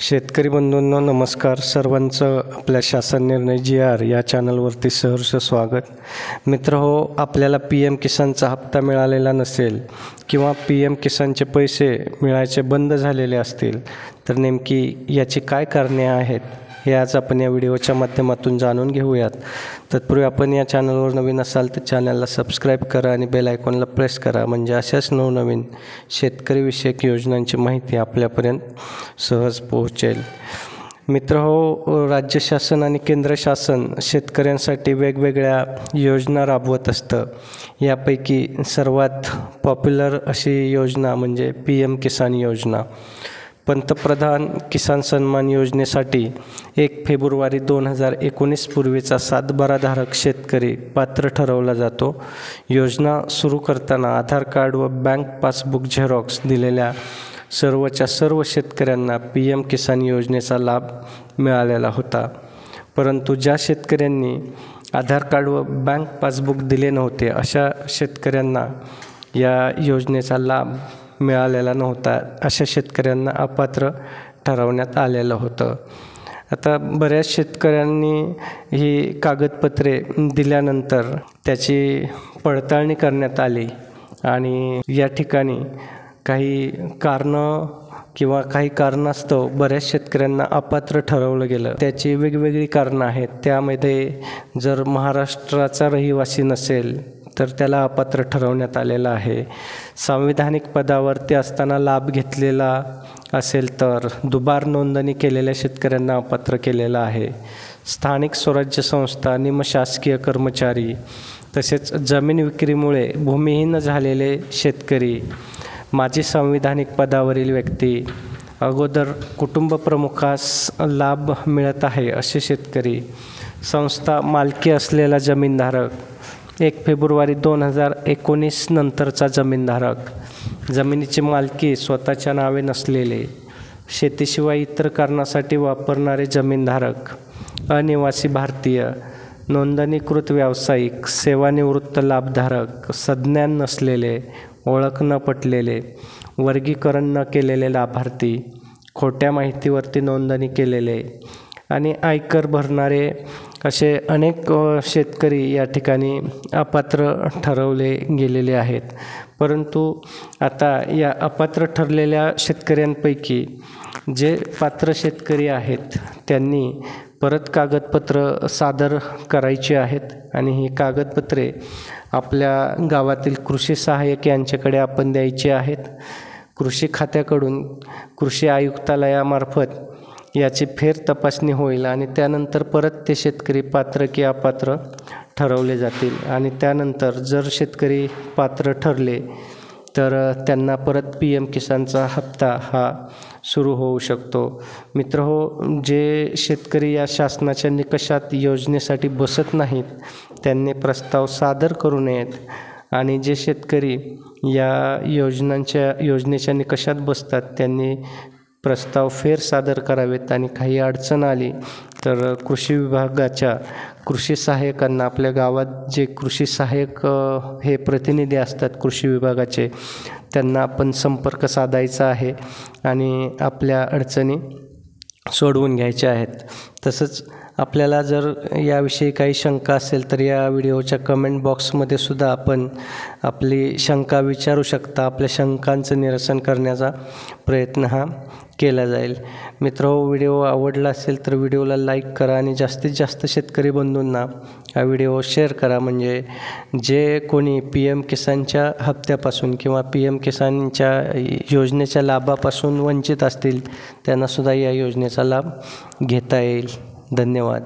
शेतकरी बंधूंनो नमस्कार. सर्वांचं आपल्या शासन निर्णय GR या चॅनलवरती सहर्ष स्वागत. मित्रहो, आपल्याला PM किसानचा हप्ता मिळालेला नसेल किंवा PM किसानचे पैसे मिळायचे बंद झालेले असतील तर नेमकी याची काय कारणे आहेत हे आज आपण या व्हिडिओच्या माध्यमातून जाणून घेऊयात. तत्पूर्वी आपण या चॅनलवर नवीन असाल तर चॅनलला सबस्क्राईब करा आणि बेल आयकॉनला प्रेस करा, म्हणजे अशाच नवनवीन शेतकरीविषयक योजनांची माहिती आपल्यापर्यंत सहज पोहोचेल. मित्रहो, राज्य शासन आणि केंद्र शासन शेतकऱ्यांसाठी वेगवेगळ्या योजना राबवत असतं. यापैकी सर्वात पॉप्युलर अशी योजना म्हणजे PM किसान योजना. पंतप्रधान किसान सन्मान योजनेसाठी 1 फेब्रुवारी 2019 पूर्वीचा सातबाराधारक शेतकरी पात्र ठरवला जातो. योजना सुरू करताना आधार कार्ड व बँक पासबुक झेरॉक्स दिलेल्या सर्वच्या सर्व शेतकऱ्यांना PM किसान योजनेचा लाभ मिळालेला होता. परंतु ज्या शेतकऱ्यांनी आधार कार्ड व बँक पासबुक दिले नव्हते अशा शेतकऱ्यांना या योजनेचा लाभ मिळालेला नव्हता. अशा शेतकऱ्यांना अपात्र ठरवण्यात आलेलं होतं. आता बऱ्याच शेतकऱ्यांनी ही कागदपत्रे दिल्यानंतर त्याची पडताळणी करण्यात आली आणि या ठिकाणी काही कारणं किंवा काही कारणास्तव बऱ्याच शेतकऱ्यांना अपात्र ठरवलं गेलं. त्याची वेगवेगळी कारणं आहेत. त्यामध्ये जर महाराष्ट्राचा रहिवासी नसेल तर त्याला अपात्र ठरवण्यात आलेलं आहे. संविधानिक पदावरती असताना लाभ घेतलेला असेल तर दुबार नोंदणी केलेल्या शेतकऱ्यांना अपात्र केलेलं आहे. स्थानिक स्वराज्य संस्था, निमशासकीय कर्मचारी, तसेच जमीन विक्रीमुळे भूमिहीन झालेले शेतकरी, माजी संविधानिक पदावरील व्यक्ती, अगोदर कुटुंब प्रमुखास लाभ मिळत आहे असे शेतकरी, संस्था मालकी असलेला जमीनधारक, 1 फेब्रुवारी 2019 नंतरचा जमीनधारक, जमिनीची मालकी स्वतःच्या नावे नसलेले, शेतीशिवाय इतर कारणासाठी वापरणारे जमीनधारक, अनिवासी भारतीय, नोंदणीकृत व्यावसायिक, सेवानिवृत्त लाभधारक, संज्ञान नसलेले, ओळख न पटलेले, वर्गीकरण न केलेले लाभार्थी, खोट्या माहितीवरती नोंदणी केलेले आणि आयकर भरणारे असे अनेक शेतकरी या ठिकाणी अपात्र ठरवले गेलेले आहेत. परंतु आता या अपात्र ठरलेल्या शेतकऱ्यांपैकी जे पात्र शेतकरी आहेत त्यांनी परत कागदपत्र सादर करायची आहेत आणि ही कागदपत्रे आपल्या गावातील कृषी सहाय्यक यांच्याकडे आपण द्यायची आहेत. कृषी खात्याकडून कृषी आयुक्तालयामार्फत याची फेर तपासणी होईल आणि त्यानंतर परत ते शेतकरी पात्र की अपात्र ठरवले जातील आणि त्यानंतर जर शेतकरी पात्र ठरले तर त्यांना परत PM किसानचा हप्ता हा सुरू होऊ शकतो. मित्रहो, जे शेतकरी या शासनाच्या निकषात योजनेसाठी बसत नाहीत त्यांनी प्रस्ताव सादर करू नयेत आणि जे शेतकरी या योजनेच्या निकषात बसतात त्यांनी प्रस्ताव फेर सादर करावेत आणि काही अडचण आली तर कृषी विभागाच्या कृषी सहाय्यकांना, आपल्या गावात जे कृषी सहाय्यक हे प्रतिनिधी असतात कृषी विभागाचे, त्यांना आपण संपर्क साधायचा आहे आणि आपल्या अडचणी सोडवून घ्यायच्या आहेत. तसंच आपल्याला जर याविषयी काही शंका असेल तर या व्हिडिओच्या कमेंट बॉक्समध्ये सुद्धा आपण आपली शंका विचारू शकता. आपल्या शंकांचं निरसन करण्याचा प्रयत्न हा केला जाईल. मित्रहो, व्हिडिओ आवडला असेल तर व्हिडिओला लाईक करा आणि जास्तीत जास्त शेतकरी बंधूंना हा व्हिडिओ शेअर करा, म्हणजे जे कोणी PM किसानच्या हप्त्यापासून किंवा PM किसानच्या योजनेच्या लाभापासून वंचित असतील त्यांनासुद्धा या योजनेचा लाभ घेता येईल. धन्यवाद.